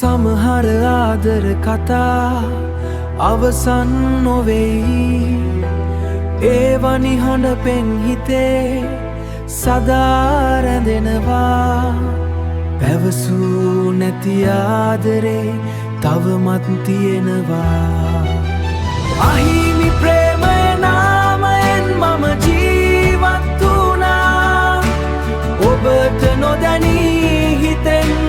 සමහර ආදර කතා අවසන් නොවෙයි. ඒවනි හඬ පෙන් හිතේ සදා රැඳෙනවා. පැවසූ නැති ආදරේ තවමත් තියෙනවා. අහිමි ප්‍රේමය නාමයෙන් මම ජීවත් වුණා. ඔබට නොදැනී හිතෙන්